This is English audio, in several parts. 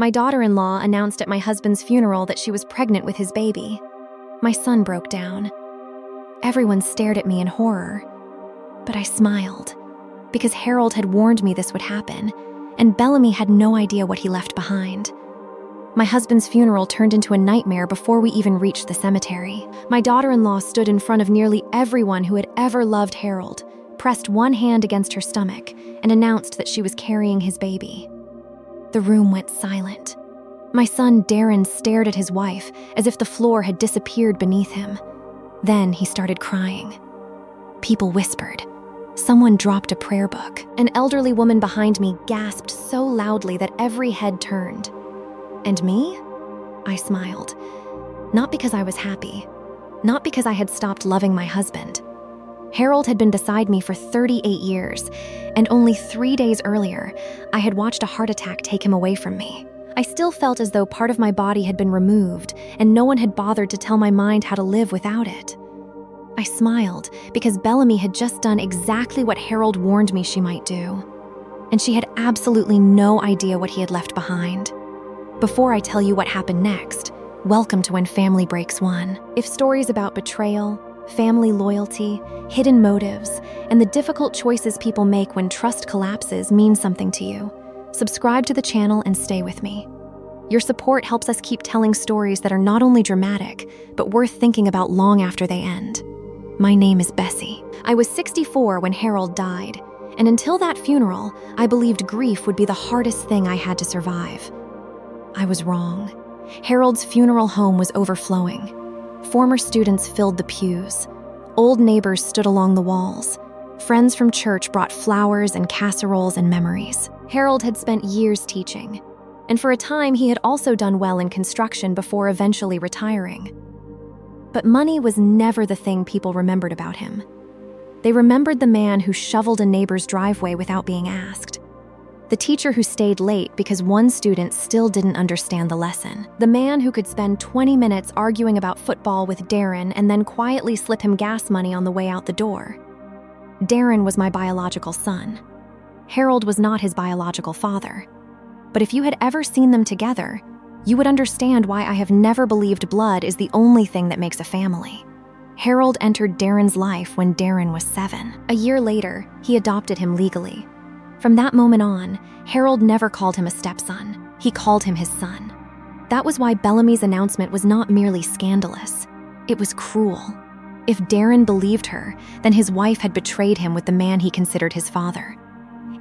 My daughter-in-law announced at my husband's funeral that she was pregnant with his baby. My son broke down. Everyone stared at me in horror, but I smiled, because Harold had warned me this would happen, and Bellamy had no idea what he left behind. My husband's funeral turned into a nightmare before we even reached the cemetery. My daughter-in-law stood in front of nearly everyone who had ever loved Harold, pressed one hand against her stomach, and announced that she was carrying his baby. The room went silent. My son Darren stared at his wife as if the floor had disappeared beneath him. Then he started crying. People whispered. Someone dropped a prayer book. An elderly woman behind me gasped so loudly that every head turned. And me? I smiled. Not because I was happy. Not because I had stopped loving my husband. Harold had been beside me for 38 years, and only 3 days earlier, I had watched a heart attack take him away from me. I still felt as though part of my body had been removed, and no one had bothered to tell my mind how to live without it. I smiled because Bellamy had just done exactly what Harold warned me she might do, and she had absolutely no idea what he had left behind. Before I tell you what happened next, welcome to When Family Breaks One. If stories about betrayal, family loyalty, hidden motives, and the difficult choices people make when trust collapses mean something to you, subscribe to the channel and stay with me. Your support helps us keep telling stories that are not only dramatic, but worth thinking about long after they end. My name is Bessie. I was 64 when Harold died, and until that funeral, I believed grief would be the hardest thing I had to survive. I was wrong. Harold's funeral home was overflowing. Former students filled the pews. Old neighbors stood along the walls. Friends from church brought flowers and casseroles and memories. Harold had spent years teaching, and for a time he had also done well in construction before eventually retiring. But money was never the thing people remembered about him. They remembered the man who shoveled a neighbor's driveway without being asked. The teacher who stayed late because one student still didn't understand the lesson. The man who could spend 20 minutes arguing about football with Darren and then quietly slip him gas money on the way out the door. Darren was my biological son. Harold was not his biological father. But if you had ever seen them together, you would understand why I have never believed blood is the only thing that makes a family. Harold entered Darren's life when Darren was 7. A year later, he adopted him legally. From that moment on, Harold never called him a stepson. He called him his son. That was why Bellamy's announcement was not merely scandalous. It was cruel. If Darren believed her, then his wife had betrayed him with the man he considered his father.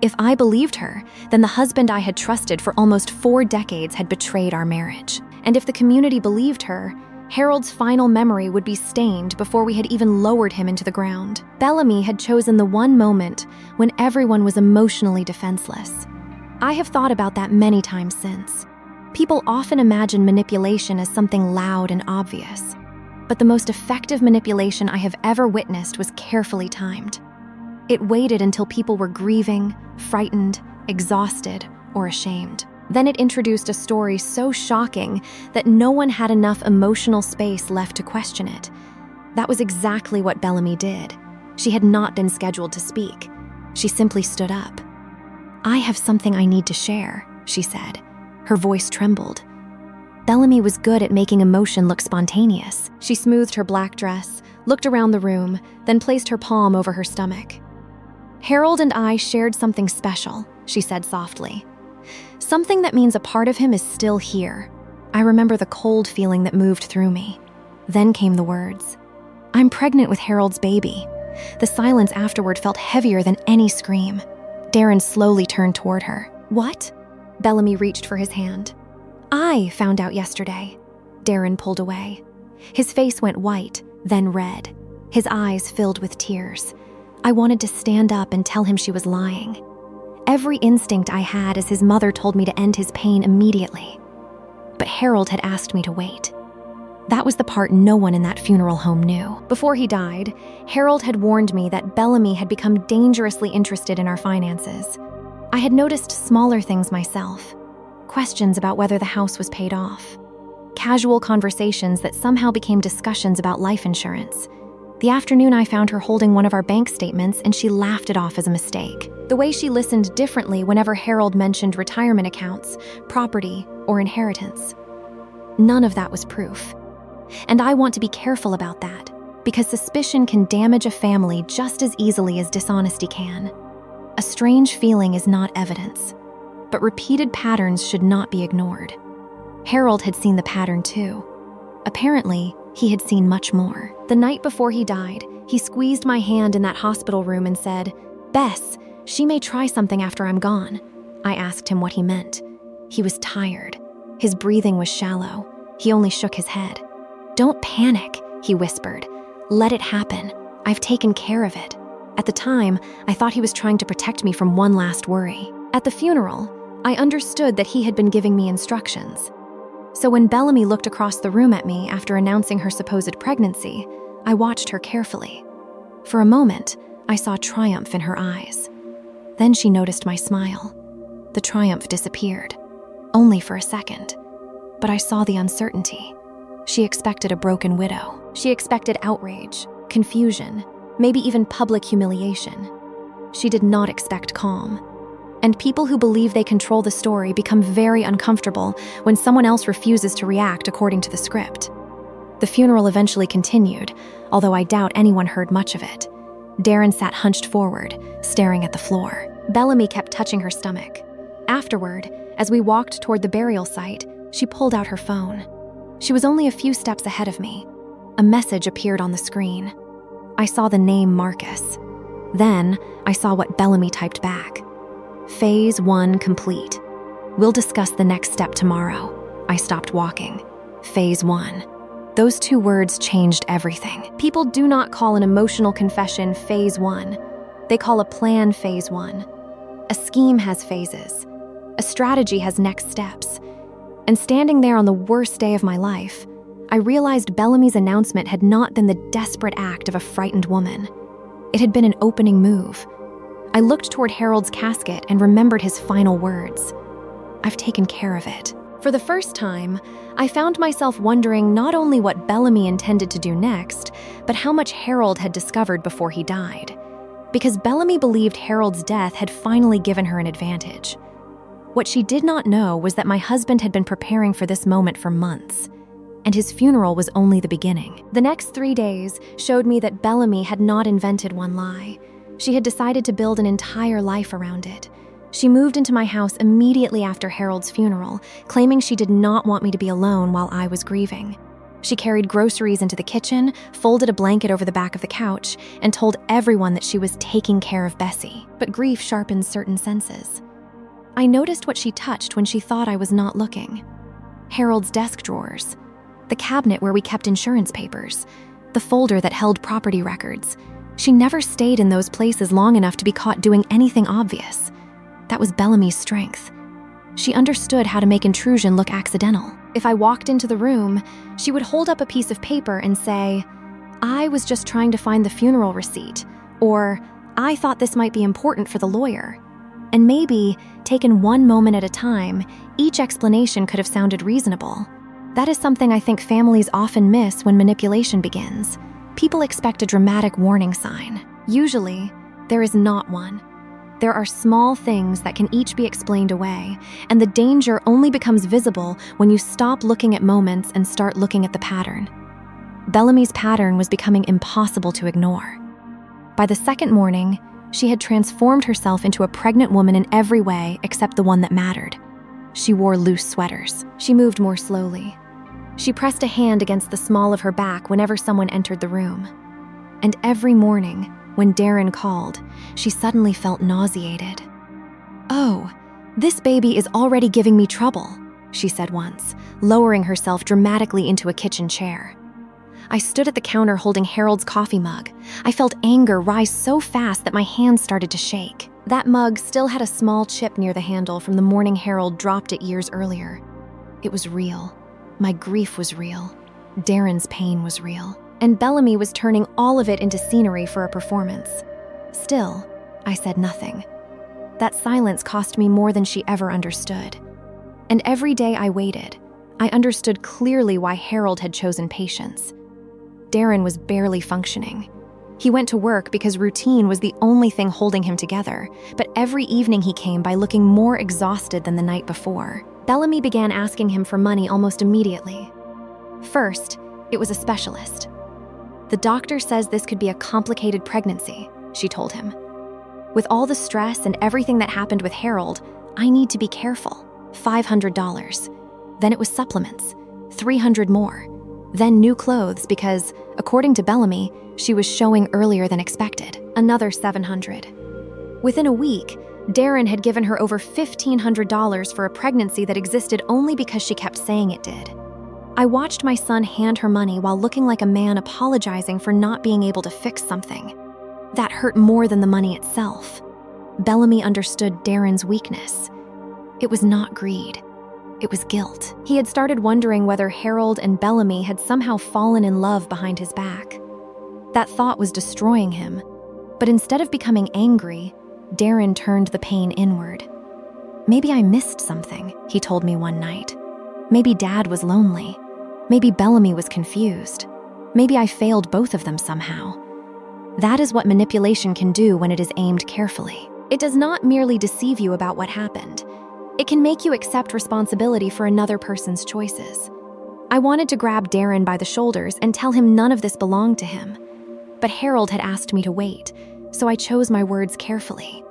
If I believed her, then the husband I had trusted for almost 4 decades had betrayed our marriage. And if the community believed her, Harold's final memory would be stained before we had even lowered him into the ground. Bellamy had chosen the one moment when everyone was emotionally defenseless. I have thought about that many times since. People often imagine manipulation as something loud and obvious, but the most effective manipulation I have ever witnessed was carefully timed. It waited until people were grieving, frightened, exhausted, or ashamed. Then it introduced a story so shocking that no one had enough emotional space left to question it. That was exactly what Bellamy did. She had not been scheduled to speak. She simply stood up. "I have something I need to share," she said. Her voice trembled. Bellamy was good at making emotion look spontaneous. She smoothed her black dress, looked around the room, then placed her palm over her stomach. "Harold and I shared something special," she said softly. "Something that means a part of him is still here." I remember the cold feeling that moved through me. Then came the words. "I'm pregnant with Harold's baby." The silence afterward felt heavier than any scream. Darren slowly turned toward her. "What?" Bellamy reached for his hand. "I found out yesterday." Darren pulled away. His face went white, then red. His eyes filled with tears. I wanted to stand up and tell him she was lying. Every instinct I had as his mother told me to end his pain immediately. But Harold had asked me to wait. That was the part no one in that funeral home knew. Before he died, Harold had warned me that Bellamy had become dangerously interested in our finances. I had noticed smaller things myself. Questions about whether the house was paid off. Casual conversations that somehow became discussions about life insurance. The afternoon I found her holding one of our bank statements and she laughed it off as a mistake. The way she listened differently whenever Harold mentioned retirement accounts, property, or inheritance. None of that was proof. And I want to be careful about that, because suspicion can damage a family just as easily as dishonesty can. A strange feeling is not evidence, but repeated patterns should not be ignored. Harold had seen the pattern too. Apparently, he had seen much more. The night before he died, he squeezed my hand in that hospital room and said, "Bess, she may try something after I'm gone." I asked him what he meant. He was tired. His breathing was shallow. He only shook his head. "Don't panic," he whispered. "Let it happen. I've taken care of it." At the time, I thought he was trying to protect me from one last worry. At the funeral, I understood that he had been giving me instructions. So when Bellamy looked across the room at me after announcing her supposed pregnancy, I watched her carefully. For a moment, I saw triumph in her eyes. Then she noticed my smile. The triumph disappeared, only for a second. But I saw the uncertainty. She expected a broken widow. She expected outrage, confusion, maybe even public humiliation. She did not expect calm. And people who believe they control the story become very uncomfortable when someone else refuses to react according to the script. The funeral eventually continued, although I doubt anyone heard much of it. Darren sat hunched forward, staring at the floor. Bellamy kept touching her stomach. Afterward, as we walked toward the burial site, she pulled out her phone. She was only a few steps ahead of me. A message appeared on the screen. I saw the name Marcus. Then, I saw what Bellamy typed back. Phase 1 complete. We'll discuss the next step tomorrow. I stopped walking. Phase 1. Those 2 words changed everything. People do not call an emotional confession Phase 1. They call a plan Phase 1. A scheme has phases. A strategy has next steps. And standing there on the worst day of my life, I realized Bellamy's announcement had not been the desperate act of a frightened woman. It had been an opening move. I looked toward Harold's casket and remembered his final words. "I've taken care of it." For the first time, I found myself wondering not only what Bellamy intended to do next, but how much Harold had discovered before he died. Because Bellamy believed Harold's death had finally given her an advantage. What she did not know was that my husband had been preparing for this moment for months, and his funeral was only the beginning. The next 3 days showed me that Bellamy had not invented one lie. She had decided to build an entire life around it. She moved into my house immediately after Harold's funeral, claiming she did not want me to be alone while I was grieving. She carried groceries into the kitchen, folded a blanket over the back of the couch, and told everyone that she was taking care of Bessie. But grief sharpens certain senses. I noticed what she touched when she thought I was not looking. Harold's desk drawers, the cabinet where we kept insurance papers, the folder that held property records. She never stayed in those places long enough to be caught doing anything obvious. That was Bellamy's strength. She understood how to make intrusion look accidental. If I walked into the room, she would hold up a piece of paper and say, "I was just trying to find the funeral receipt," or "I thought this might be important for the lawyer." And maybe, taken one moment at a time, each explanation could have sounded reasonable. That is something I think families often miss when manipulation begins. People expect a dramatic warning sign. Usually, there is not one. There are small things that can each be explained away, and the danger only becomes visible when you stop looking at moments and start looking at the pattern. Bellamy's pattern was becoming impossible to ignore. By the second morning, she had transformed herself into a pregnant woman in every way except the one that mattered. She wore loose sweaters. She moved more slowly. She pressed a hand against the small of her back whenever someone entered the room. And every morning, when Darren called, she suddenly felt nauseated. "Oh, this baby is already giving me trouble," she said once, lowering herself dramatically into a kitchen chair. I stood at the counter holding Harold's coffee mug. I felt anger rise so fast that my hands started to shake. That mug still had a small chip near the handle from the morning Harold dropped it years earlier. It was real. My grief was real. Darren's pain was real. And Bellamy was turning all of it into scenery for a performance. Still, I said nothing. That silence cost me more than she ever understood. And every day I waited, I understood clearly why Harold had chosen patience. Darren was barely functioning. He went to work because routine was the only thing holding him together, but every evening he came by looking more exhausted than the night before. Bellamy began asking him for money almost immediately. First, it was a specialist. "The doctor says this could be a complicated pregnancy," she told him. "With all the stress and everything that happened with Harold, I need to be careful." $500. Then it was supplements, 300 more. Then new clothes because, according to Bellamy, she was showing earlier than expected. Another 700. Within a week, Darren had given her over $1,500 for a pregnancy that existed only because she kept saying it did. I watched my son hand her money while looking like a man apologizing for not being able to fix something. That hurt more than the money itself. Bellamy understood Darren's weakness. It was not greed. It was guilt. He had started wondering whether Harold and Bellamy had somehow fallen in love behind his back. That thought was destroying him. But instead of becoming angry, Darren turned the pain inward. "Maybe I missed something," he told me one night. "Maybe Dad was lonely. Maybe Bellamy was confused. Maybe I failed both of them somehow." That is what manipulation can do when it is aimed carefully. It does not merely deceive you about what happened. It can make you accept responsibility for another person's choices. I wanted to grab Darren by the shoulders and tell him none of this belonged to him. But Harold had asked me to wait, so I chose my words carefully.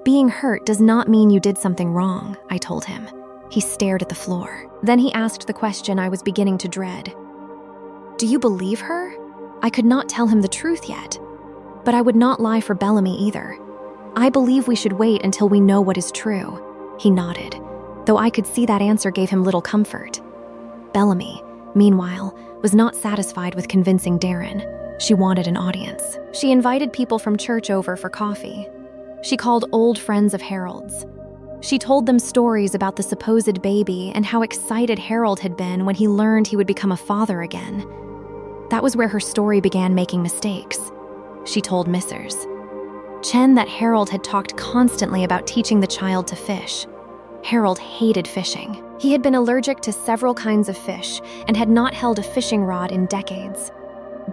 "Being hurt does not mean you did something wrong," I told him. He stared at the floor. Then he asked the question I was beginning to dread. "Do you believe her?" I could not tell him the truth yet. But I would not lie for Bellamy either. "I believe we should wait until we know what is true." He nodded, though I could see that answer gave him little comfort. Bellamy, meanwhile, was not satisfied with convincing Darren. She wanted an audience. She invited people from church over for coffee. She called old friends of Harold's. She told them stories about the supposed baby and how excited Harold had been when he learned he would become a father again. That was where her story began making mistakes. She told Mrs. Chen that Harold had talked constantly about teaching the child to fish. Harold hated fishing. He had been allergic to several kinds of fish and had not held a fishing rod in decades.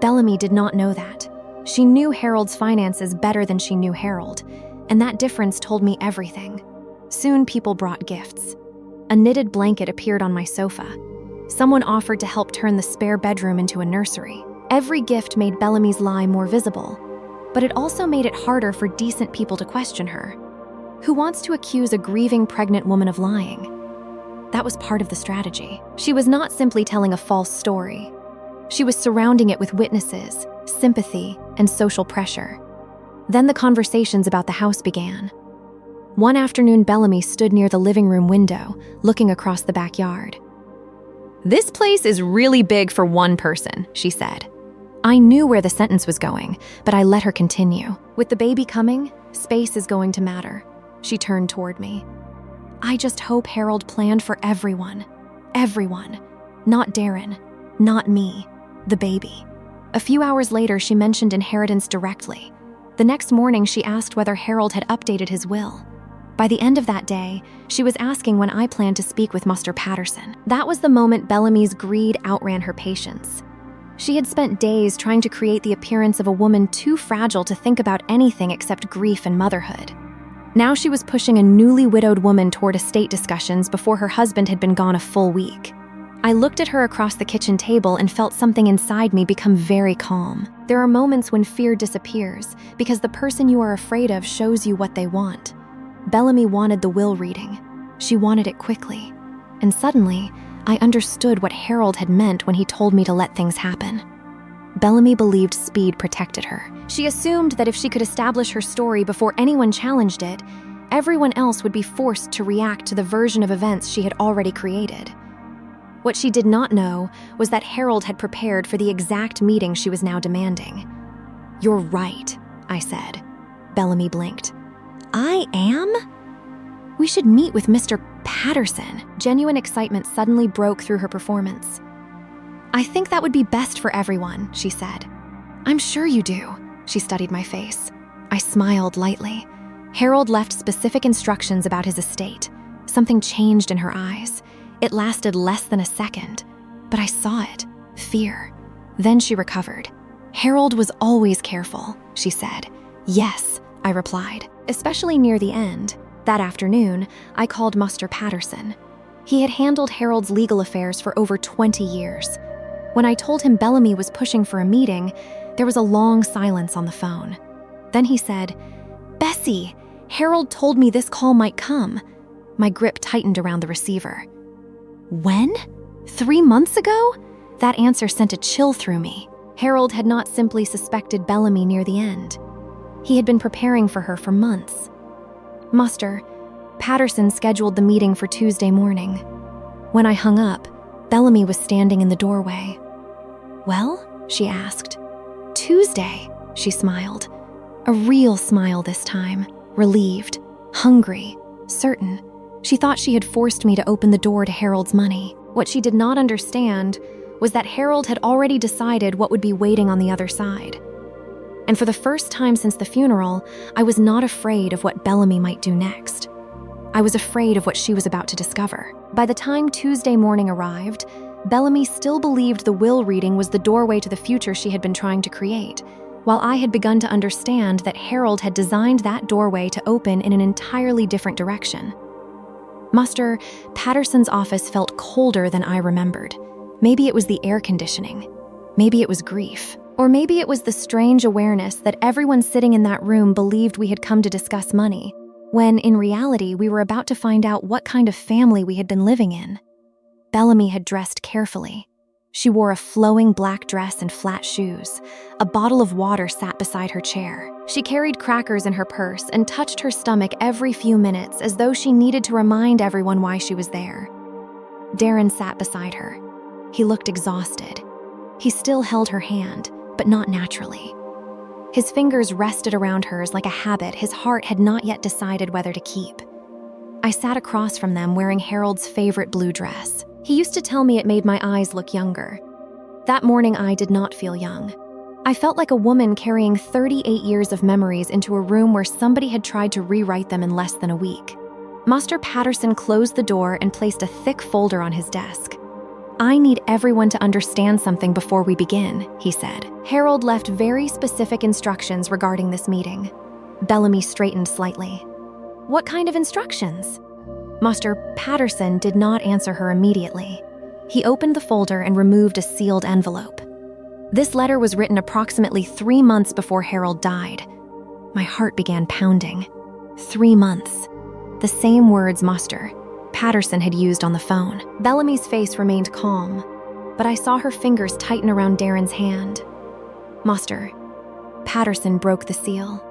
Bellamy did not know that. She knew Harold's finances better than she knew Harold, and that difference told me everything. Soon people brought gifts. A knitted blanket appeared on my sofa. Someone offered to help turn the spare bedroom into a nursery. Every gift made Bellamy's lie more visible, but it also made it harder for decent people to question her. Who wants to accuse a grieving pregnant woman of lying? That was part of the strategy. She was not simply telling a false story. She was surrounding it with witnesses, sympathy, and social pressure. Then the conversations about the house began. One afternoon, Bellamy stood near the living room window, looking across the backyard. "This place is really big for one person," she said. I knew where the sentence was going, but I let her continue. "With the baby coming, space is going to matter." She turned toward me. "I just hope Harold planned for everyone. Everyone. Not Darren. Not me. The baby." A few hours later, she mentioned inheritance directly. The next morning, she asked whether Harold had updated his will. By the end of that day, she was asking when I planned to speak with Mr. Patterson. That was the moment Bellamy's greed outran her patience. She had spent days trying to create the appearance of a woman too fragile to think about anything except grief and motherhood. Now she was pushing a newly widowed woman toward estate discussions before her husband had been gone a full week. I looked at her across the kitchen table and felt something inside me become very calm. There are moments when fear disappears because the person you are afraid of shows you what they want. Bellamy wanted the will reading. She wanted it quickly. And suddenly, I understood what Harold had meant when he told me to let things happen. Bellamy believed speed protected her. She assumed that if she could establish her story before anyone challenged it, everyone else would be forced to react to the version of events she had already created. What she did not know was that Harold had prepared for the exact meeting she was now demanding. "You're right," I said. Bellamy blinked. "I am? We should meet with Mr. Patterson." Genuine excitement suddenly broke through her performance. "I think that would be best for everyone," she said. "I'm sure you do." She studied my face. I smiled lightly. Harold left specific instructions about his estate. Something changed in her eyes. It lasted less than a second, but I saw it. Fear. Then she recovered. "Harold was always careful," she said. "Yes," I replied, especially near the end. That afternoon, I called Muster Patterson. He had handled Harold's legal affairs for over 20 years. When I told him Bellamy was pushing for a meeting, there was a long silence on the phone. Then he said, "Bessie, Harold told me this call might come." My grip tightened around the receiver. When? 3 months ago? That answer sent a chill through me. Harold had not simply suspected Bellamy near the end. He had been preparing for her for months. "Muster, Patterson scheduled the meeting for Tuesday morning." When I hung up, Bellamy was standing in the doorway. "Well?" she asked. "Tuesday," she smiled. A real smile this time, relieved, hungry, certain. She thought she had forced me to open the door to Harold's money. What she did not understand was that Harold had already decided what would be waiting on the other side. And for the first time since the funeral, I was not afraid of what Bellamy might do next. I was afraid of what she was about to discover. By the time Tuesday morning arrived, Bellamy still believed the will reading was the doorway to the future she had been trying to create, while I had begun to understand that Harold had designed that doorway to open in an entirely different direction. Muster, Patterson's office felt colder than I remembered. Maybe it was the air conditioning. Maybe it was grief. Or maybe it was the strange awareness that everyone sitting in that room believed we had come to discuss money, when in reality we were about to find out what kind of family we had been living in. Bellamy had dressed carefully. She wore a flowing black dress and flat shoes. A bottle of water sat beside her chair. She carried crackers in her purse and touched her stomach every few minutes as though she needed to remind everyone why she was there. Darren sat beside her. He looked exhausted. He still held her hand, but not naturally. His fingers rested around hers like a habit his heart had not yet decided whether to keep. I sat across from them wearing Harold's favorite blue dress. He used to tell me it made my eyes look younger. That morning I did not feel young. I felt like a woman carrying 38 years of memories into a room where somebody had tried to rewrite them in less than a week. Muster Patterson closed the door and placed a thick folder on his desk. "I need everyone to understand something before we begin," he said. Harold left very specific instructions regarding this meeting. Bellamy straightened slightly. "What kind of instructions?" Muster Patterson did not answer her immediately. He opened the folder and removed a sealed envelope. This letter was written approximately 3 months before Harold died. My heart began pounding. 3 months. The same words Muster Patterson had used on the phone. Bellamy's face remained calm, but I saw her fingers tighten around Darren's hand. Muster Patterson broke the seal.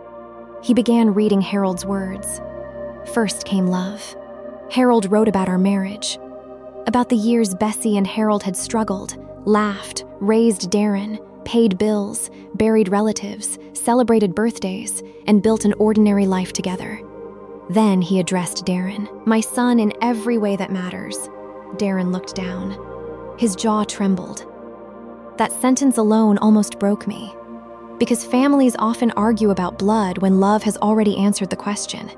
He began reading Harold's words. First came love. Harold wrote about our marriage, about the years Bessie and Harold had struggled, laughed, raised Darren, paid bills, buried relatives, celebrated birthdays, and built an ordinary life together. Then he addressed Darren, "My son in every way that matters." Darren looked down. His jaw trembled. That sentence alone almost broke me, because families often argue about blood when love has already answered the question.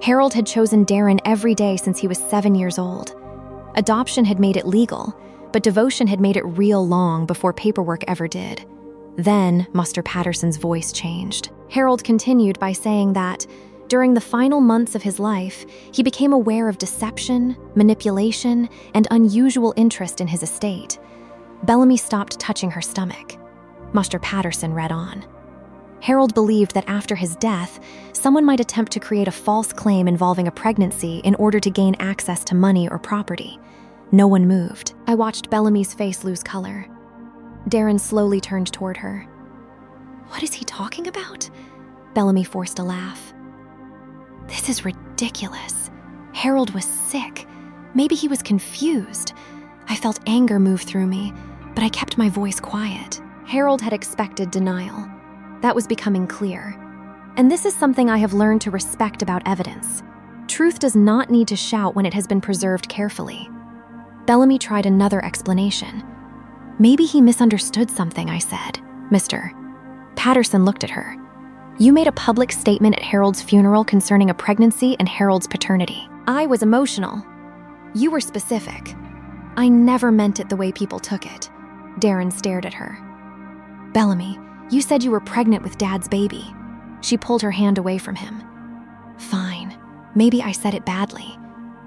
Harold had chosen Darren every day since he was 7 years old. Adoption had made it legal, but devotion had made it real long before paperwork ever did. Then, Muster Patterson's voice changed. Harold continued by saying that, during the final months of his life, he became aware of deception, manipulation, and unusual interest in his estate. Bellamy stopped touching her stomach. Muster Patterson read on. Harold believed that after his death, someone might attempt to create a false claim involving a pregnancy in order to gain access to money or property. No one moved. I watched Bellamy's face lose color. Darren slowly turned toward her. "What is he talking about?" Bellamy forced a laugh. "This is ridiculous. Harold was sick. Maybe he was confused." I felt anger move through me, but I kept my voice quiet. Harold had expected denial. That was becoming clear. And this is something I have learned to respect about evidence. Truth does not need to shout when it has been preserved carefully. Bellamy tried another explanation. "Maybe he misunderstood something I said." "Mr. Patterson looked at her. "You made a public statement at Harold's funeral concerning a pregnancy and Harold's paternity. I was emotional. You were specific. I never meant it the way people took it." Darren stared at her. "Bellamy, you said you were pregnant with Dad's baby." She pulled her hand away from him. "Fine, maybe I said it badly,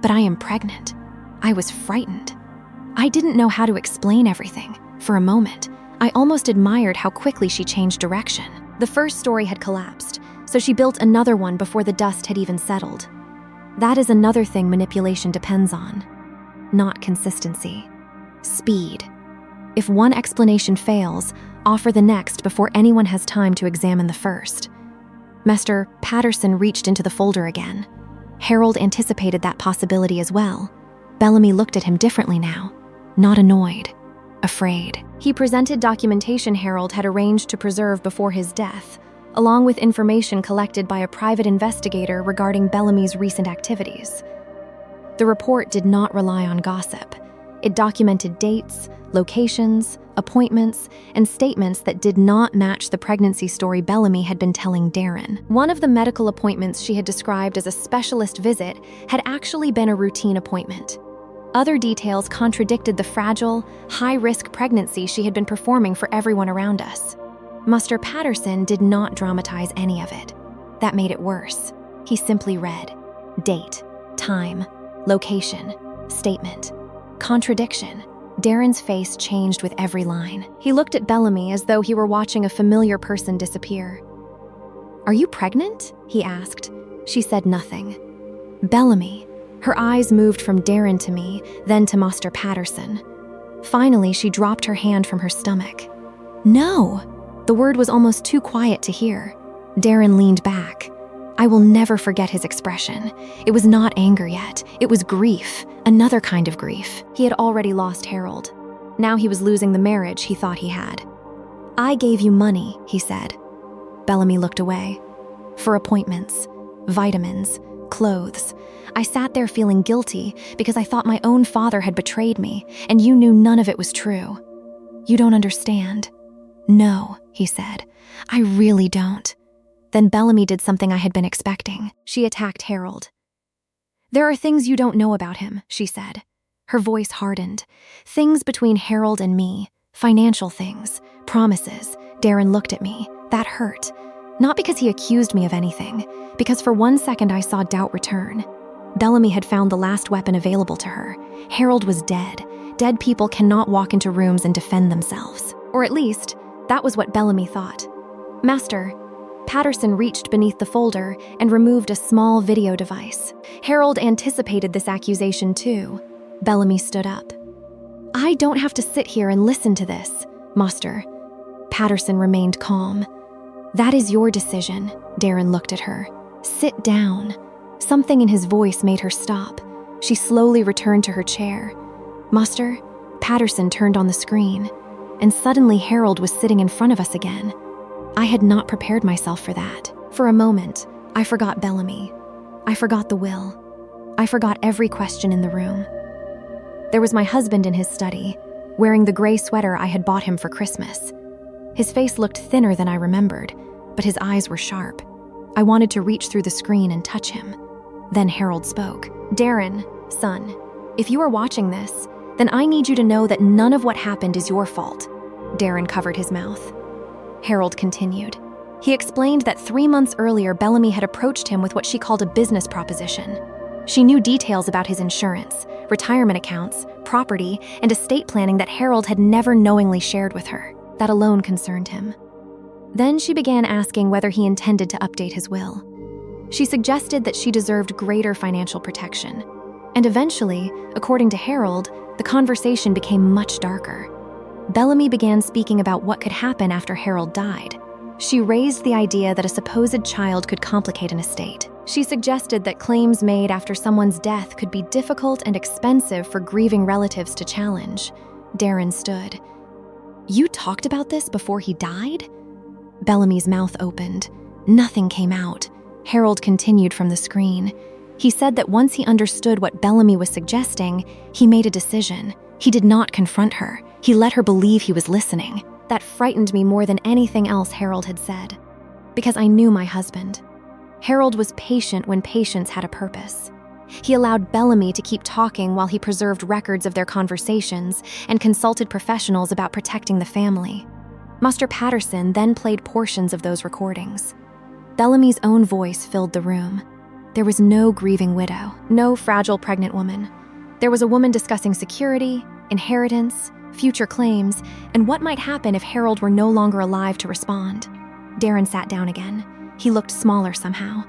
but I am pregnant." I was frightened. I didn't know how to explain everything. For a moment, I almost admired how quickly she changed direction. The first story had collapsed, so she built another one before the dust had even settled. That is another thing manipulation depends on. Not consistency. Speed. If one explanation fails, offer the next before anyone has time to examine the first. Mr. Patterson reached into the folder again. Harold anticipated that possibility as well. Bellamy looked at him differently now, not annoyed, afraid. He presented documentation Harold had arranged to preserve before his death, along with information collected by a private investigator regarding Bellamy's recent activities. The report did not rely on gossip. It documented dates, locations, appointments, and statements that did not match the pregnancy story Bellamy had been telling Darren. One of the medical appointments she had described as a specialist visit had actually been a routine appointment. Other details contradicted the fragile, high-risk pregnancy she had been performing for everyone around us. Mr. Patterson did not dramatize any of it. That made it worse. He simply read date, time, location, statement, contradiction. Darren's face changed with every line. He looked at Bellamy as though he were watching a familiar person disappear. "Are you pregnant?" he asked. She said nothing. "Bellamy." Her eyes moved from Darren to me, then to Master Patterson. Finally, she dropped her hand from her stomach. "No!" The word was almost too quiet to hear. Darren leaned back. I will never forget his expression. It was not anger yet. It was grief, another kind of grief. He had already lost Harold. Now he was losing the marriage he thought he had. "I gave you money," he said. Bellamy looked away. "For appointments, vitamins, clothes. I sat there feeling guilty because I thought my own father had betrayed me, and you knew none of it was true. You don't understand." "No," he said. "I really don't." Then Bellamy did something I had been expecting. She attacked Harold. "There are things you don't know about him," she said. Her voice hardened. "Things between Harold and me, financial things, promises." Darren looked at me. That hurt. Not because he accused me of anything, because for 1 second I saw doubt return. Bellamy had found the last weapon available to her. Harold was dead. Dead people cannot walk into rooms and defend themselves. Or at least, that was what Bellamy thought. "Master." Patterson reached beneath the folder and removed a small video device. Harold anticipated this accusation too. Bellamy stood up. "I don't have to sit here and listen to this, Master." Patterson remained calm. "That is your decision." Darren looked at her. "Sit down." Something in his voice made her stop. She slowly returned to her chair. "Master?" Patterson turned on the screen, and suddenly Harold was sitting in front of us again. I had not prepared myself for that. For a moment, I forgot Bellamy. I forgot the will. I forgot every question in the room. There was my husband in his study, wearing the gray sweater I had bought him for Christmas. His face looked thinner than I remembered, but his eyes were sharp. I wanted to reach through the screen and touch him. Then Harold spoke. "Darren, son, if you are watching this, then I need you to know that none of what happened is your fault." Darren covered his mouth. Harold continued. He explained that 3 months earlier, Bellamy had approached him with what she called a business proposition. She knew details about his insurance, retirement accounts, property, and estate planning that Harold had never knowingly shared with her. That alone concerned him. Then she began asking whether he intended to update his will. She suggested that she deserved greater financial protection. And eventually, according to Harold, the conversation became much darker. Bellamy began speaking about what could happen after Harold died. She raised the idea that a supposed child could complicate an estate. She suggested that claims made after someone's death could be difficult and expensive for grieving relatives to challenge. Darren stood. "You talked about this before he died?" Bellamy's mouth opened. Nothing came out. Harold continued from the screen. He said that once he understood what Bellamy was suggesting, he made a decision. He did not confront her. He let her believe he was listening. That frightened me more than anything else Harold had said, because I knew my husband. Harold was patient when patience had a purpose. He allowed Bellamy to keep talking while he preserved records of their conversations and consulted professionals about protecting the family. Master Patterson then played portions of those recordings. Bellamy's own voice filled the room. There was no grieving widow, no fragile pregnant woman. There was a woman discussing security, inheritance, future claims, and what might happen if Harold were no longer alive to respond. Darren sat down again. He looked smaller somehow.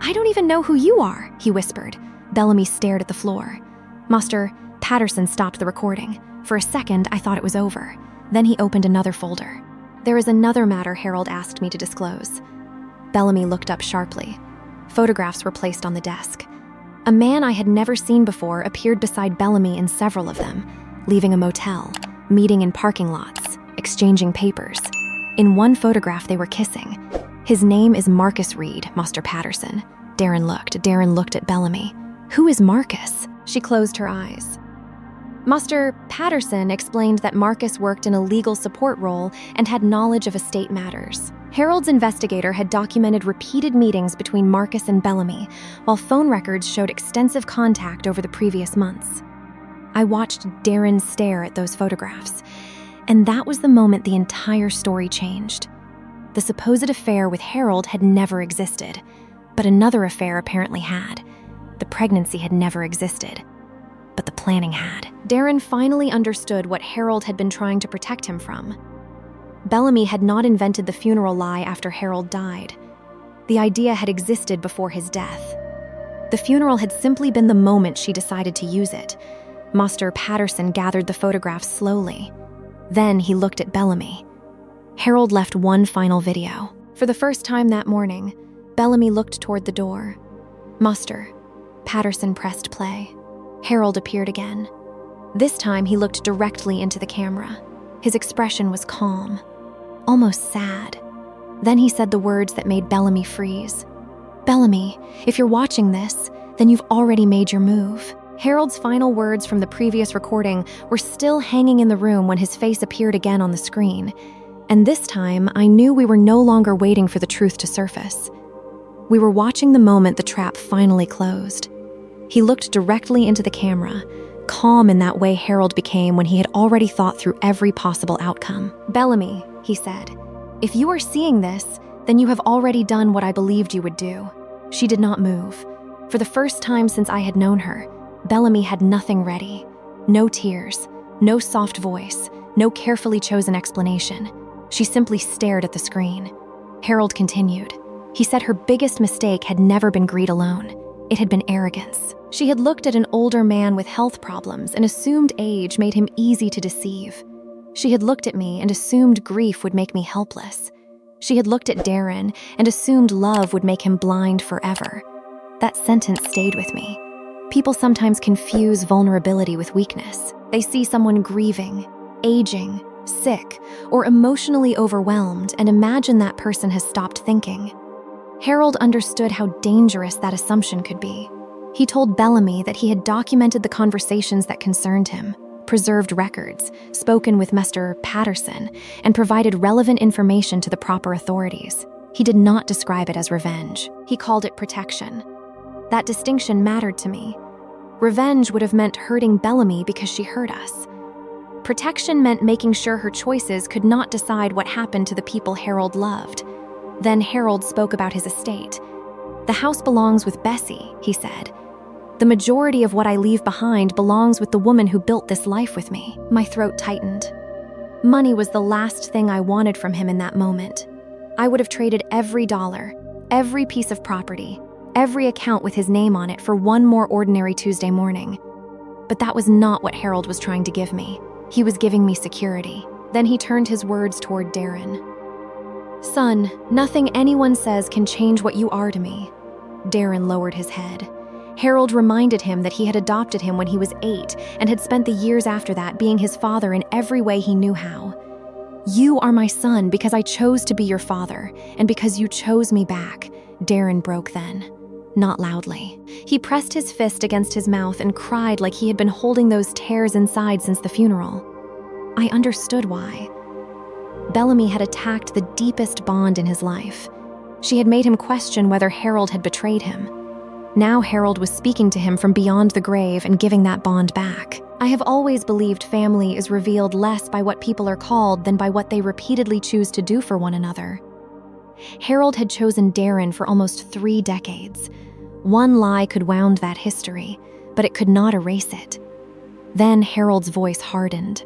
"I don't even know who you are," he whispered. Bellamy stared at the floor. Master Patterson stopped the recording. For a second, I thought it was over. Then he opened another folder. "There is another matter Harold asked me to disclose." Bellamy looked up sharply. Photographs were placed on the desk. A man I had never seen before appeared beside Bellamy in several of them, leaving a motel, meeting in parking lots, exchanging papers. In one photograph, they were kissing. "His name is Marcus Reed, Master Patterson." Darren looked at Bellamy. "Who is Marcus?" She closed her eyes. Master Patterson explained that Marcus worked in a legal support role and had knowledge of estate matters. Harold's investigator had documented repeated meetings between Marcus and Bellamy, while phone records showed extensive contact over the previous months. I watched Darren stare at those photographs, and that was the moment the entire story changed. The supposed affair with Harold had never existed, but another affair apparently had. The pregnancy had never existed, but the planning had. Darren finally understood what Harold had been trying to protect him from. Bellamy had not invented the funeral lie after Harold died. The idea had existed before his death. The funeral had simply been the moment she decided to use it. Master Patterson gathered the photographs slowly. Then he looked at Bellamy. Harold left one final video. For the first time that morning, Bellamy looked toward the door. Master Patterson pressed play. Harold appeared again. This time he looked directly into the camera. His expression was calm, almost sad. Then he said the words that made Bellamy freeze. "Bellamy, if you're watching this, then you've already made your move." Harold's final words from the previous recording were still hanging in the room when his face appeared again on the screen. And this time, I knew we were no longer waiting for the truth to surface. We were watching the moment the trap finally closed. He looked directly into the camera, calm in that way Harold became when he had already thought through every possible outcome. "Bellamy," he said, "if you are seeing this, then you have already done what I believed you would do." She did not move. For the first time since I had known her, Bellamy had nothing ready. No tears, no soft voice, no carefully chosen explanation. She simply stared at the screen. Harold continued. He said her biggest mistake had never been greed alone. It had been arrogance. She had looked at an older man with health problems and assumed age made him easy to deceive. She had looked at me and assumed grief would make me helpless. She had looked at Darren and assumed love would make him blind forever. That sentence stayed with me. People sometimes confuse vulnerability with weakness. They see someone grieving, aging, sick, or emotionally overwhelmed and imagine that person has stopped thinking. Harold understood how dangerous that assumption could be. He told Bellamy that he had documented the conversations that concerned him, preserved records, spoken with Mr. Patterson, and provided relevant information to the proper authorities. He did not describe it as revenge. He called it protection. That distinction mattered to me. Revenge would have meant hurting Bellamy because she hurt us. Protection meant making sure her choices could not decide what happened to the people Harold loved. Then Harold spoke about his estate. "The house belongs with Bessie," he said. "The majority of what I leave behind belongs with the woman who built this life with me." My throat tightened. Money was the last thing I wanted from him in that moment. I would have traded every dollar, every piece of property, every account with his name on it for one more ordinary Tuesday morning. But that was not what Harold was trying to give me. He was giving me security. Then he turned his words toward Darren. "Son, nothing anyone says can change what you are to me." Darren lowered his head. Harold reminded him that he had adopted him when he was 8 and had spent the years after that being his father in every way he knew how. "You are my son because I chose to be your father, and because you chose me back," Darren broke then. Not loudly. He pressed his fist against his mouth and cried like he had been holding those tears inside since the funeral. I understood why. Bellamy had attacked the deepest bond in his life. She had made him question whether Harold had betrayed him. Now Harold was speaking to him from beyond the grave and giving that bond back. I have always believed family is revealed less by what people are called than by what they repeatedly choose to do for one another. Harold had chosen Darren for almost 3 decades. One lie could wound that history, but it could not erase it. Then Harold's voice hardened.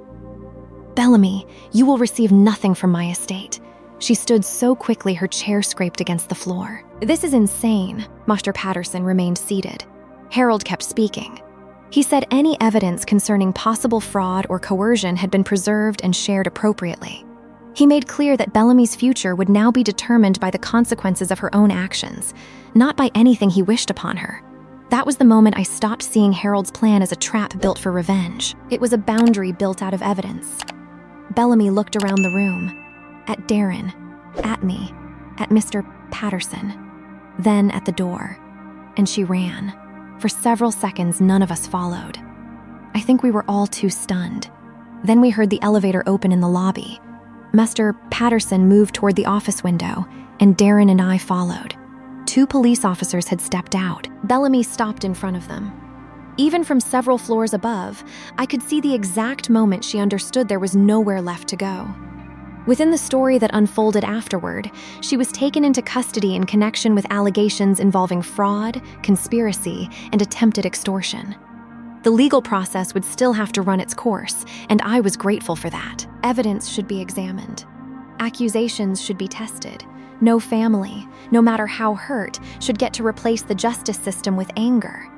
"Bellamy, you will receive nothing from my estate." She stood so quickly her chair scraped against the floor. "This is insane." Mr. Patterson remained seated. Harold kept speaking. He said any evidence concerning possible fraud or coercion had been preserved and shared appropriately. He made clear that Bellamy's future would now be determined by the consequences of her own actions, not by anything he wished upon her. That was the moment I stopped seeing Harold's plan as a trap built for revenge. It was a boundary built out of evidence. Bellamy looked around the room, at Darren, at me, at Mr. Patterson, then at the door, and she ran. For several seconds, none of us followed. I think we were all too stunned. Then we heard the elevator open in the lobby. Mr. Patterson moved toward the office window, and Darren and I followed. 2 police officers had stepped out. Bellamy stopped in front of them. Even from several floors above, I could see the exact moment she understood there was nowhere left to go. Within the story that unfolded afterward, she was taken into custody in connection with allegations involving fraud, conspiracy, and attempted extortion. The legal process would still have to run its course, and I was grateful for that. Evidence should be examined. Accusations should be tested. No family, no matter how hurt, should get to replace the justice system with anger.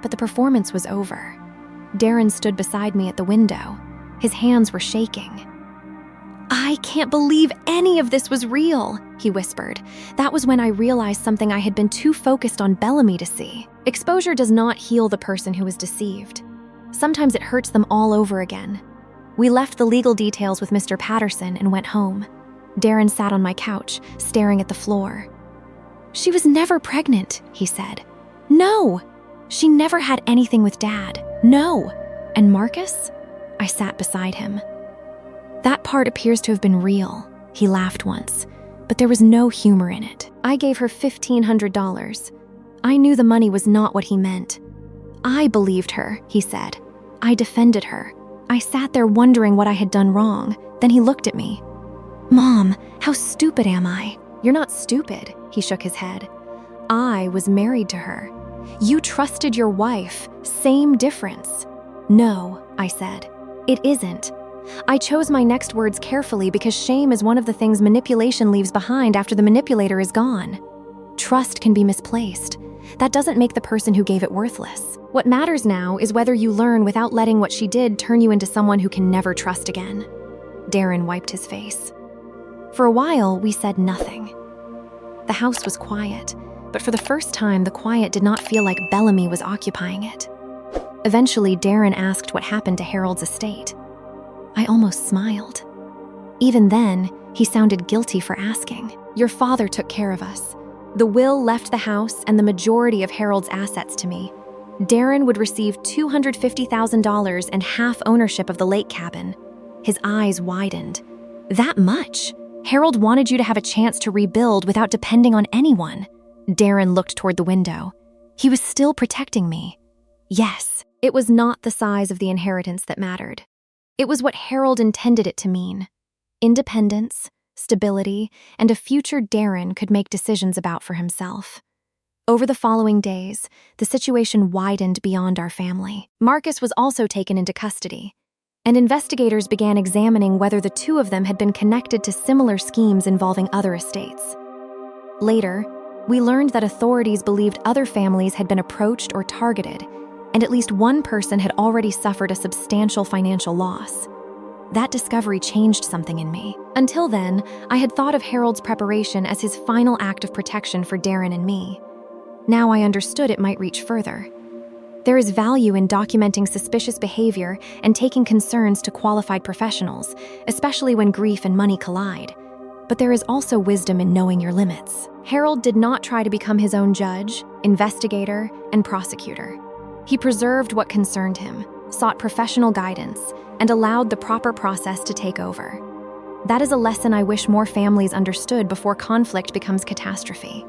But the performance was over. Darren stood beside me at the window. His hands were shaking. "I can't believe any of this was real," he whispered. That was when I realized something I had been too focused on Bellamy to see. Exposure does not heal the person who is deceived. Sometimes it hurts them all over again. We left the legal details with Mr. Patterson and went home. Darren sat on my couch, staring at the floor. "She was never pregnant," he said. "No! She never had anything with Dad. No! And Marcus?" I sat beside him. "That part appears to have been real," he laughed once, but there was no humor in it. "I gave her $1,500. I knew the money was not what he meant. I believed her," he said. "I defended her. I sat there wondering what I had done wrong. Then he looked at me. 'Mom, how stupid am I?' 'You're not stupid,' he shook his head. 'I was married to her. You trusted your wife. Same difference.' 'No,' I said. 'It isn't.' I chose my next words carefully because shame is one of the things manipulation leaves behind after the manipulator is gone. Trust can be misplaced. That doesn't make the person who gave it worthless. What matters now is whether you learn without letting what she did turn you into someone who can never trust again." Darren wiped his face. For a while, we said nothing. The house was quiet, but for the first time, the quiet did not feel like Bellamy was occupying it. Eventually, Darren asked what happened to Harold's estate. I almost smiled. Even then, he sounded guilty for asking. "Your father took care of us. The will left the house and the majority of Harold's assets to me. Darren would receive $250,000 and half ownership of the lake cabin." His eyes widened. "That much? Harold wanted you to have a chance to rebuild without depending on anyone." Darren looked toward the window. He was still protecting me. Yes, it was not the size of the inheritance that mattered. It was what Harold intended it to mean. Independence, stability, and a future Darren could make decisions about for himself. Over the following days, the situation widened beyond our family. Marcus was also taken into custody, and investigators began examining whether the 2 of them had been connected to similar schemes involving other estates. Later, we learned that authorities believed other families had been approached or targeted, and at least one person had already suffered a substantial financial loss. That discovery changed something in me. Until then, I had thought of Harold's preparation as his final act of protection for Darren and me. Now I understood it might reach further. There is value in documenting suspicious behavior and taking concerns to qualified professionals, especially when grief and money collide. But there is also wisdom in knowing your limits. Harold did not try to become his own judge, investigator, and prosecutor. He preserved what concerned him, sought professional guidance, and allowed the proper process to take over. That is a lesson I wish more families understood before conflict becomes catastrophe.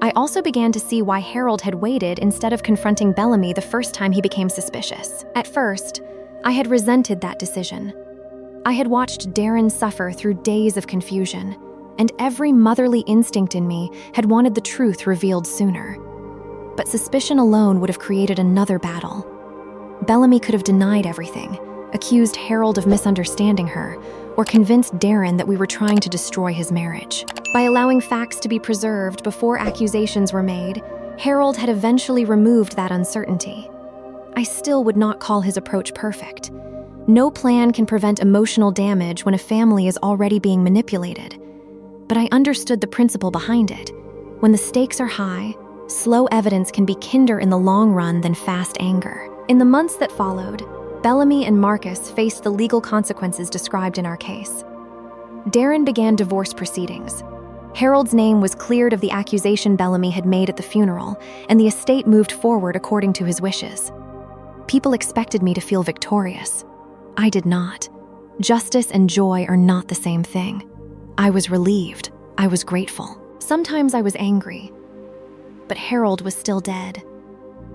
I also began to see why Harold had waited instead of confronting Bellamy the first time he became suspicious. At first, I had resented that decision. I had watched Darren suffer through days of confusion, and every motherly instinct in me had wanted the truth revealed sooner. But suspicion alone would have created another battle. Bellamy could have denied everything, accused Harold of misunderstanding her, or convinced Darren that we were trying to destroy his marriage. By allowing facts to be preserved before accusations were made, Harold had eventually removed that uncertainty. I still would not call his approach perfect. No plan can prevent emotional damage when a family is already being manipulated. But I understood the principle behind it. When the stakes are high, slow evidence can be kinder in the long run than fast anger. In the months that followed, Bellamy and Marcus faced the legal consequences described in our case. Darren began divorce proceedings. Harold's name was cleared of the accusation Bellamy had made at the funeral, and the estate moved forward according to his wishes. People expected me to feel victorious. I did not. Justice and joy are not the same thing. I was relieved. I was grateful. Sometimes I was angry. But Harold was still dead.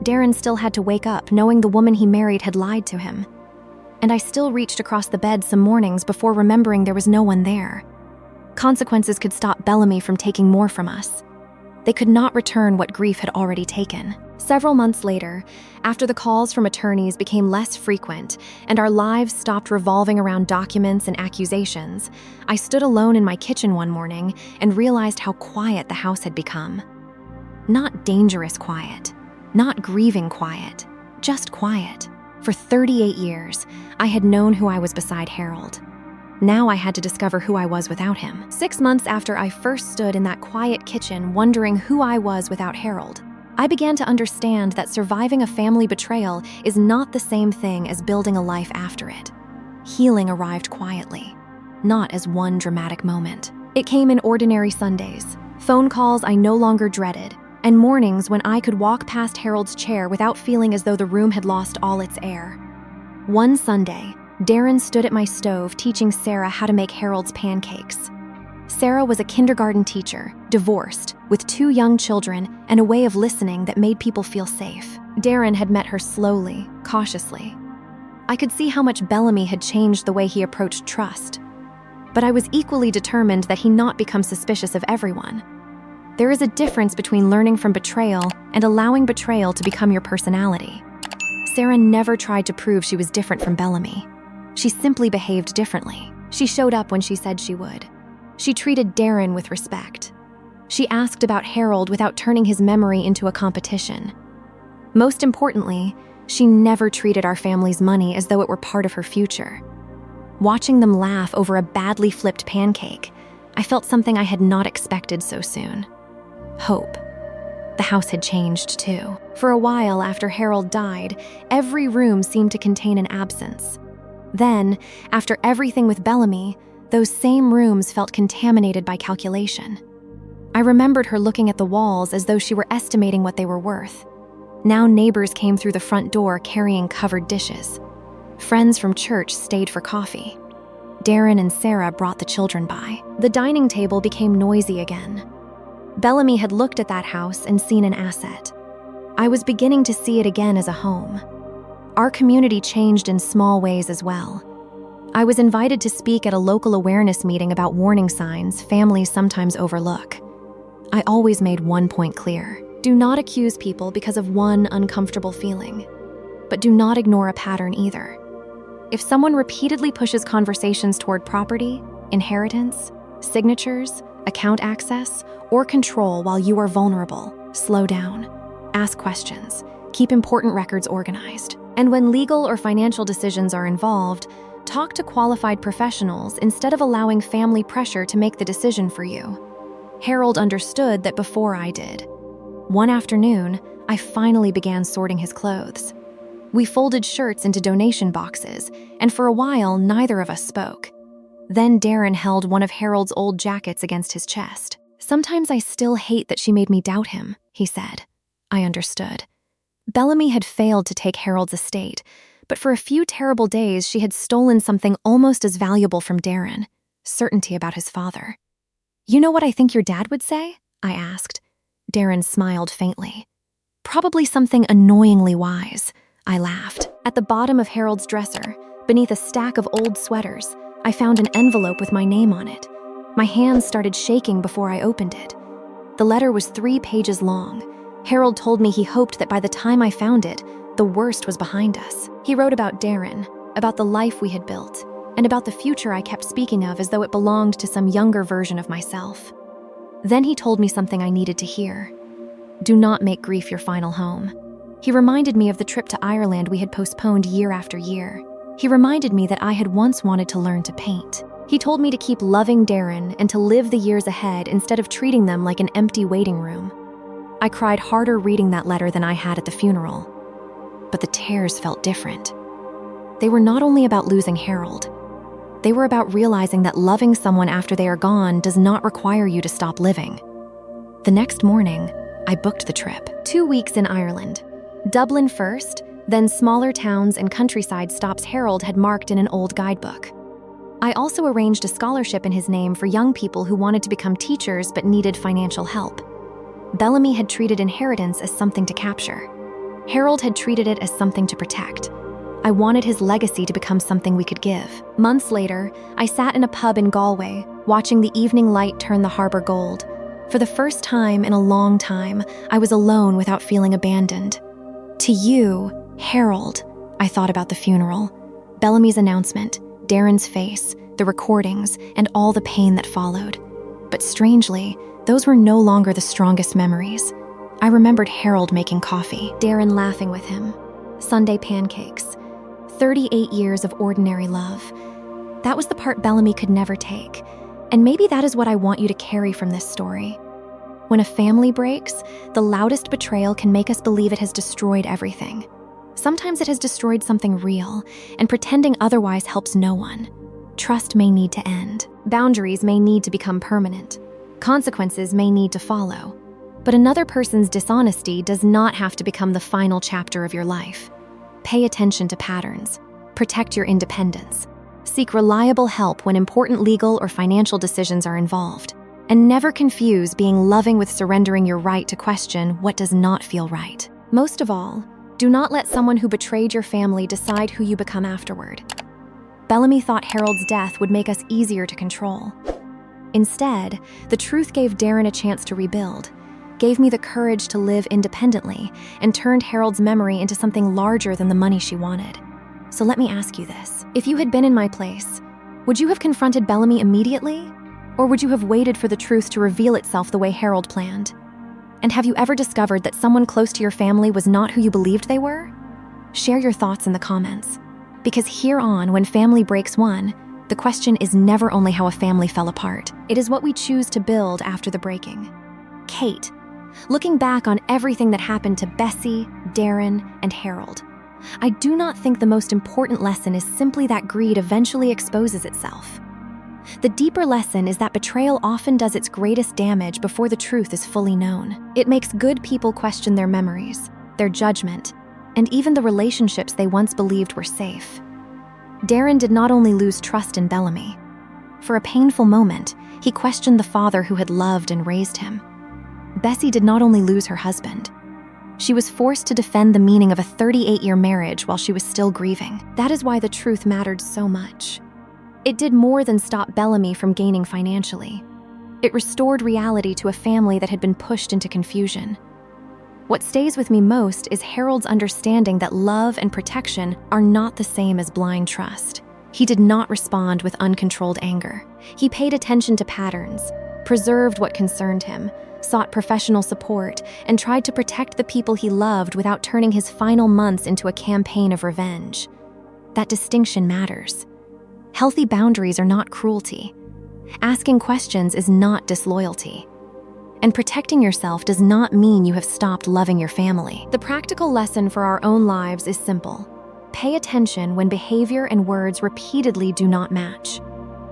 Darren still had to wake up knowing the woman he married had lied to him. And I still reached across the bed some mornings before remembering there was no one there. Consequences could stop Bellamy from taking more from us. They could not return what grief had already taken. Several months later, after the calls from attorneys became less frequent and our lives stopped revolving around documents and accusations, I stood alone in my kitchen one morning and realized how quiet the house had become. Not dangerous quiet. Not grieving quiet, just quiet. For 38 years, I had known who I was beside Harold. Now I had to discover who I was without him. 6 months after I first stood in that quiet kitchen wondering who I was without Harold, I began to understand that surviving a family betrayal is not the same thing as building a life after it. Healing arrived quietly, not as one dramatic moment. It came in ordinary Sundays, phone calls I no longer dreaded, and mornings when I could walk past Harold's chair without feeling as though the room had lost all its air. One Sunday, Darren stood at my stove teaching Sarah how to make Harold's pancakes. Sarah was a kindergarten teacher, divorced, with 2 young children, and a way of listening that made people feel safe. Darren had met her slowly, cautiously. I could see how much Bellamy had changed the way he approached trust. But I was equally determined that he not become suspicious of everyone. There is a difference between learning from betrayal and allowing betrayal to become your personality. Sarah never tried to prove she was different from Bellamy. She simply behaved differently. She showed up when she said she would. She treated Darren with respect. She asked about Harold without turning his memory into a competition. Most importantly, she never treated our family's money as though it were part of her future. Watching them laugh over a badly flipped pancake, I felt something I had not expected so soon. Hope. The house had changed too. For a while after Harold died, every room seemed to contain an absence. Then, after everything with Bellamy, those same rooms felt contaminated by calculation. I remembered her looking at the walls as though she were estimating what they were worth. Now neighbors came through the front door carrying covered dishes. Friends from church stayed for coffee. Darren and Sarah brought the children by. The dining table became noisy again. Bellamy had looked at that house and seen an asset. I was beginning to see it again as a home. Our community changed in small ways as well. I was invited to speak at a local awareness meeting about warning signs families sometimes overlook. I always made one point clear. Do not accuse people because of one uncomfortable feeling. But do not ignore a pattern either. If someone repeatedly pushes conversations toward property, inheritance, signatures, account access, or control while you are vulnerable, slow down. Ask questions. Keep important records organized. And when legal or financial decisions are involved, talk to qualified professionals instead of allowing family pressure to make the decision for you. Harold understood that before I did. One afternoon, I finally began sorting his clothes. We folded shirts into donation boxes, and for a while, neither of us spoke. Then Darren held one of Harold's old jackets against his chest. Sometimes I still hate that she made me doubt him, he said. I understood. Bellamy had failed to take Harold's estate, but for a few terrible days she had stolen something almost as valuable from Darren, certainty about his father. You know what I think your dad would say? I asked. Darren smiled faintly. Probably something annoyingly wise, I laughed. At the bottom of Harold's dresser, beneath a stack of old sweaters, I found an envelope with my name on it. My hands started shaking before I opened it. The letter was 3 pages long. Harold told me he hoped that by the time I found it, the worst was behind us. He wrote about Darren, about the life we had built, and about the future I kept speaking of as though it belonged to some younger version of myself. Then he told me something I needed to hear. Do not make grief your final home. He reminded me of the trip to Ireland we had postponed year after year. He reminded me that I had once wanted to learn to paint. He told me to keep loving Darren and to live the years ahead instead of treating them like an empty waiting room. I cried harder reading that letter than I had at the funeral. But the tears felt different. They were not only about losing Harold. They were about realizing that loving someone after they are gone does not require you to stop living. The next morning, I booked the trip. 2 weeks in Ireland. Dublin first, then smaller towns and countryside stops Harold had marked in an old guidebook. I also arranged a scholarship in his name for young people who wanted to become teachers but needed financial help. Bellamy had treated inheritance as something to capture. Harold had treated it as something to protect. I wanted his legacy to become something we could give. Months later, I sat in a pub in Galway, watching the evening light turn the harbor gold. For the first time in a long time, I was alone without feeling abandoned. To you, Harold, I thought about the funeral, Bellamy's announcement, Darren's face, the recordings, and all the pain that followed. But strangely, those were no longer the strongest memories. I remembered Harold making coffee, Darren laughing with him, Sunday pancakes, 38 years of ordinary love. That was the part Bellamy could never take, and maybe that is what I want you to carry from this story. When a family breaks, the loudest betrayal can make us believe it has destroyed everything. Sometimes it has destroyed something real, and pretending otherwise helps no one. Trust may need to end. Boundaries may need to become permanent. Consequences may need to follow. But another person's dishonesty does not have to become the final chapter of your life. Pay attention to patterns. Protect your independence. Seek reliable help when important legal or financial decisions are involved. And never confuse being loving with surrendering your right to question what does not feel right. Most of all, do not let someone who betrayed your family decide who you become afterward. Bellamy thought Harold's death would make us easier to control. Instead, the truth gave Darren a chance to rebuild, gave me the courage to live independently, and turned Harold's memory into something larger than the money she wanted. So let me ask you this. If you had been in my place, would you have confronted Bellamy immediately? Or would you have waited for the truth to reveal itself the way Harold planned? And have you ever discovered that someone close to your family was not who you believed they were? Share your thoughts in the comments. Because here on, when family breaks one, the question is never only how a family fell apart. It is what we choose to build after the breaking. Kate, looking back on everything that happened to Bessie, Darren, and Harold, I do not think the most important lesson is simply that greed eventually exposes itself. The deeper lesson is that betrayal often does its greatest damage before the truth is fully known. It makes good people question their memories, their judgment, and even the relationships they once believed were safe. Darren did not only lose trust in Bellamy. For a painful moment, he questioned the father who had loved and raised him. Bessie did not only lose her husband. She was forced to defend the meaning of a 38-year marriage while she was still grieving. That is why the truth mattered so much. It did more than stop Bellamy from gaining financially. It restored reality to a family that had been pushed into confusion. What stays with me most is Harold's understanding that love and protection are not the same as blind trust. He did not respond with uncontrolled anger. He paid attention to patterns, preserved what concerned him, sought professional support, and tried to protect the people he loved without turning his final months into a campaign of revenge. That distinction matters. Healthy boundaries are not cruelty. Asking questions is not disloyalty. And protecting yourself does not mean you have stopped loving your family. The practical lesson for our own lives is simple. Pay attention when behavior and words repeatedly do not match.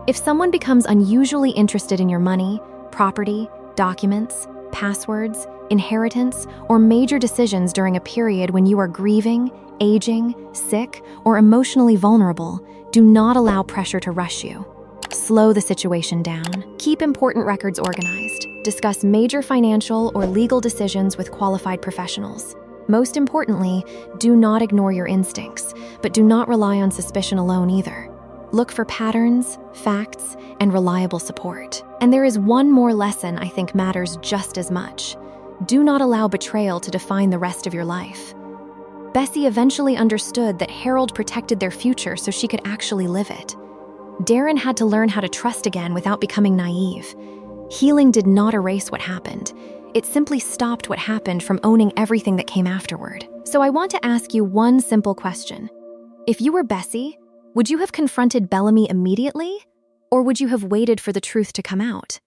If someone becomes unusually interested in your money, property, documents, passwords, inheritance, or major decisions during a period when you are grieving, aging, sick, or emotionally vulnerable, do not allow pressure to rush you. Slow the situation down. Keep important records organized. Discuss major financial or legal decisions with qualified professionals. Most importantly, do not ignore your instincts, but do not rely on suspicion alone either. Look for patterns, facts, and reliable support. And there is one more lesson I think matters just as much. Do not allow betrayal to define the rest of your life. Bessie eventually understood that Harold protected their future so she could actually live it. Darren had to learn how to trust again without becoming naive. Healing did not erase what happened. It simply stopped what happened from owning everything that came afterward. So I want to ask you one simple question. If you were Bessie, would you have confronted Bellamy immediately? Or would you have waited for the truth to come out?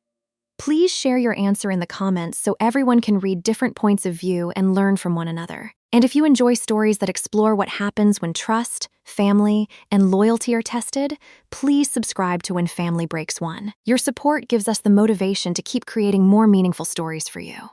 Please share your answer in the comments so everyone can read different points of view and learn from one another. And if you enjoy stories that explore what happens when trust, family, and loyalty are tested, please subscribe to When Family Breaks One. Your support gives us the motivation to keep creating more meaningful stories for you.